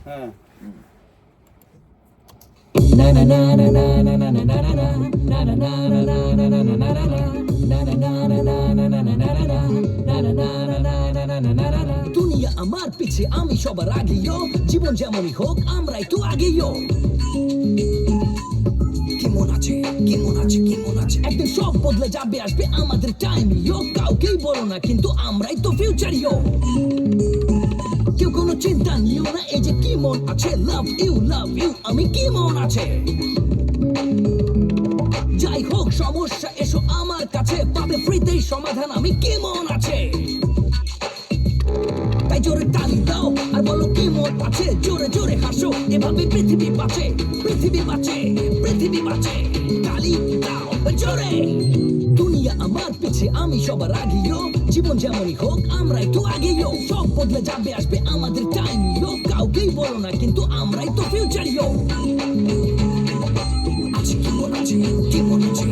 হ্যাঁ দুনিয়া আমার পিছে আমি সবার আগে জীবন যেমনই হোক আমরাই তো আগে কেমন আছে কেমন আছে কেমন আছে একদিন সব বদলে যাবে আসবে আমাদের টাইম কাউকেই বলো না কিন্তু আমরাই তো ফিউচার কেউ কোনো চিন্তা নিও না এই যে কি মন আছে লাভ ইউ আমি কি মন আছে যাই হোক সমস্যা এসো আমার কাছে পাবে ফ্রিতেই সমাধান আমি কি মন আছে তাই জোরে তালি দাও আর বলো কি মন আছে জোরে জোরে হাসো এভাবে পৃথিবী বাঁচে পৃথিবী বাঁচে পৃথিবী বাঁচে তালি দাও জোরে দুনিয়া আমার পিছে আমি সবার আগে জীবন যেমনই হোক আমরাই তো আগে সব বদলে যাবে আসবে আমাদের টাইম কাউকেই বলো না কিন্তু আমরাই তো ফিউচার আছে কেমন আছে কেমন আছে